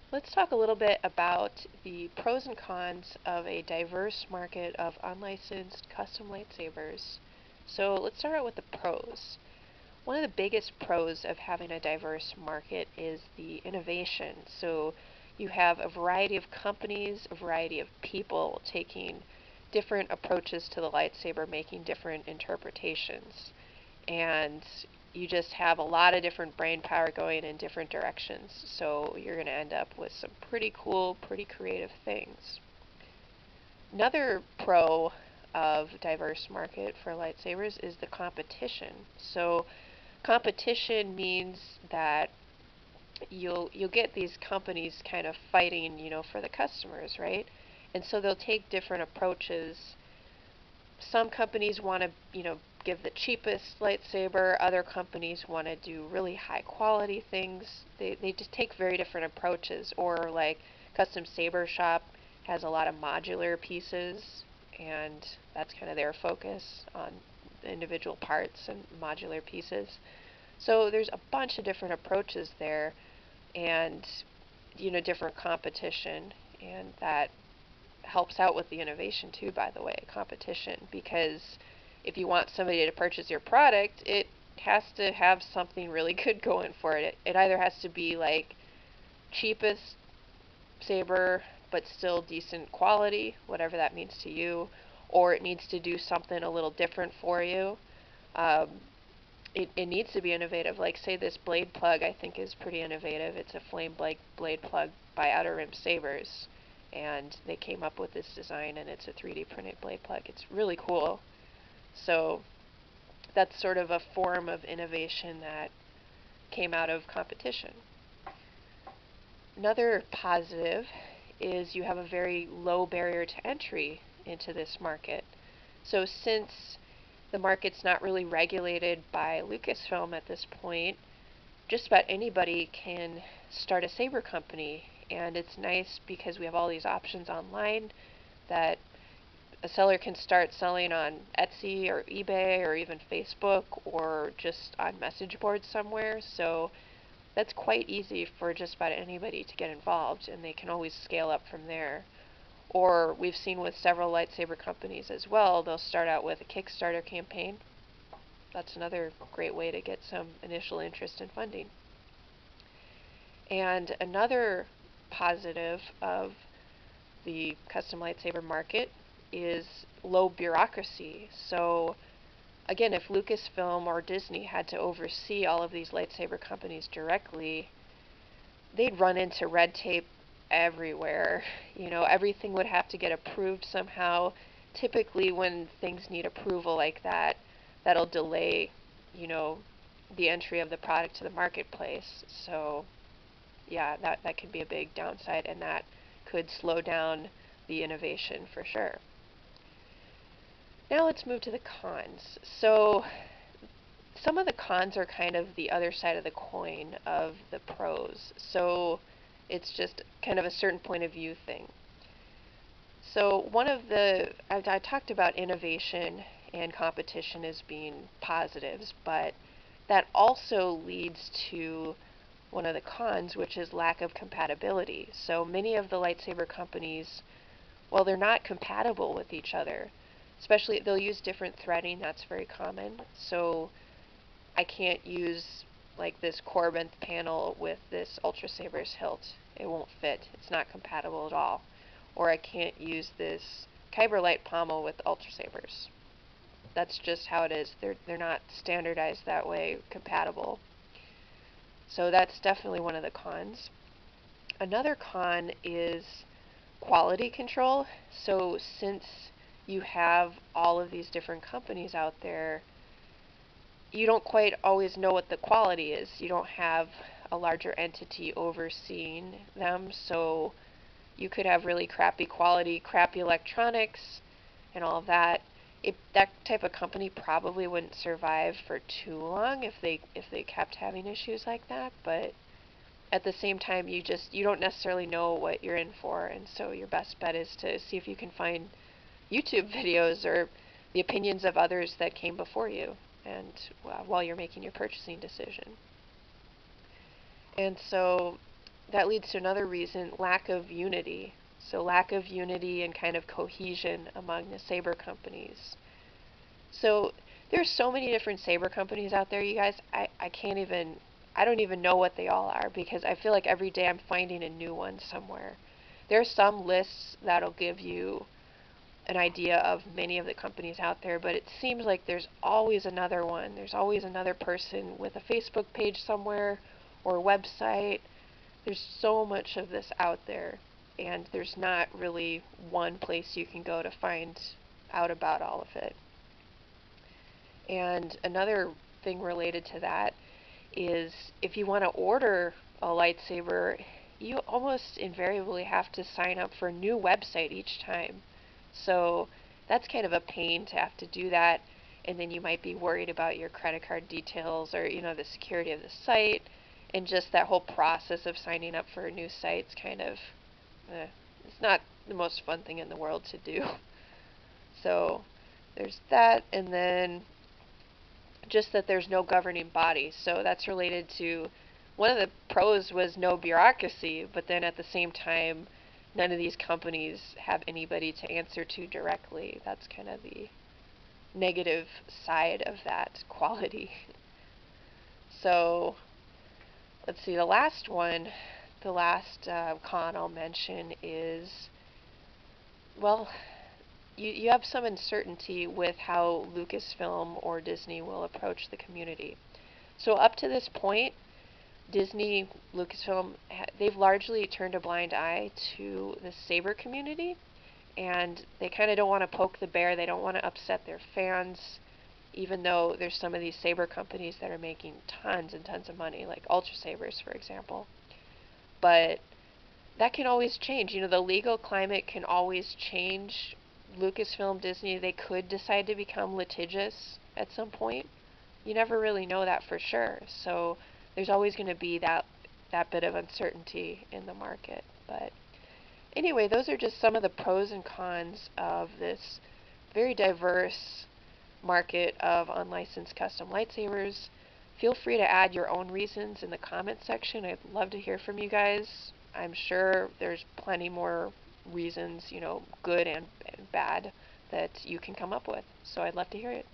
Let's talk a little bit about the pros and cons of a diverse market of unlicensed custom lightsabers. So let's start out with the pros. One of the biggest pros of having a diverse market is the innovation. So you have a variety of companies, a variety of people taking different approaches to the lightsaber, making different interpretations. And you just have a lot of different brain power going in different directions. So you're going to end up with some pretty cool, pretty creative things. Another pro of diverse market for lightsabers is the competition. So competition means that you'll get these companies kind of fighting, for the customers, right? And so they'll take different approaches. Some companies want to, give the cheapest lightsaber. Other companies want to do really high quality things. They just take very different approaches. Or like Custom Saber Shop has a lot of modular pieces, and that's kind of their focus on individual parts and modular pieces. So there's a bunch of different approaches there, and different competition, and that helps out with the innovation too, by the way, competition, because if you want somebody to purchase your product, it has to have something really good going for it. It either has to be like cheapest saber but still decent quality, whatever that means to you, or it needs to do something a little different for you. Um, it needs to be innovative. Like, say, this blade plug I think is pretty innovative. It's a flame blade plug by Outer Rim Sabers, and they came up with this design, and it's a 3D printed blade plug. It's really cool. So that's sort of a form of innovation that came out of competition. Another positive is you have a very low barrier to entry into this market. So since the market's not really regulated by Lucasfilm at this point, just about anybody can start a saber company, and it's nice because we have all these options online that a seller can start selling on Etsy or eBay or even Facebook or just on message boards somewhere. So that's quite easy for just about anybody to get involved, and they can always scale up from there. Or we've seen with several lightsaber companies as well, they'll start out with a Kickstarter campaign. That's another great way to get some initial interest in funding. And another positive of the custom lightsaber market is low bureaucracy. So again, if Lucasfilm or Disney had to oversee all of these lightsaber companies directly, they'd run into red tape everywhere. Everything would have to get approved somehow. Typically, when things need approval like that, that'll delay, you know, the entry of the product to the marketplace. So, yeah, that could be a big downside, and that could slow down the innovation for sure. Now let's move to the cons. So, some of the cons are kind of the other side of the coin of the pros. So, it's just kind of a certain point of view thing. So I talked about innovation and competition as being positives, but that also leads to one of the cons, which is lack of compatibility. So many of the lightsaber companies, well, they're not compatible with each other. Especially, they'll use different threading, that's very common. So I can't use like this Corbin panel with this Ultra Saber's hilt. It won't fit. It's not compatible at all. Or I can't use this Kyber light pommel with Ultra Sabers. That's just how it is. They're not standardized that way, compatible. So that's definitely one of the cons. Another con is quality control. So since you have all of these different companies out there, you don't quite always know what the quality is. You don't have a larger entity overseeing them, so you could have really crappy quality, crappy electronics, and all of that. That type of company probably wouldn't survive for too long if they kept having issues like that. But at the same time, you don't necessarily know what you're in for, and so your best bet is to see if you can find YouTube videos or the opinions of others that came before you, and while you're making your purchasing decision. And so that leads to another reason, lack of unity. So lack of unity and kind of cohesion among the saber companies. So there's so many different saber companies out there, you guys. I don't even know what they all are because I feel like every day I'm finding a new one somewhere. There are some lists that'll give you an idea of many of the companies out there, but it seems like there's always another one. There's always another person with a Facebook page somewhere or a website. There's so much of this out there, and there's not really one place you can go to find out about all of it. And another thing related to that is if you want to order a lightsaber, you almost invariably have to sign up for a new website each time. So that's kind of a pain to have to do that, and then you might be worried about your credit card details or, the security of the site, and just that whole process of signing up for a new site's kind of, it's not the most fun thing in the world to do. So there's that, and then just that there's no governing body. So that's related to one of the pros was no bureaucracy, but then at the same time, none of these companies have anybody to answer to directly. That's kind of the negative side of that quality. So let's see, the last con I'll mention is, well, you have some uncertainty with how Lucasfilm or Disney will approach the community. So up to this point, Disney, Lucasfilm, they've largely turned a blind eye to the saber community, and they kind of don't want to poke the bear. They don't want to upset their fans, even though there's some of these saber companies that are making tons and tons of money, like Ultra Sabers, for example. But that can always change. The legal climate can always change. Lucasfilm, Disney, they could decide to become litigious at some point. You never really know that for sure. So there's always going to be that bit of uncertainty in the market. But anyway, those are just some of the pros and cons of this very diverse market of unlicensed custom lightsabers. Feel free to add your own reasons in the comment section. I'd love to hear from you guys. I'm sure there's plenty more reasons, good and bad, that you can come up with. So I'd love to hear it.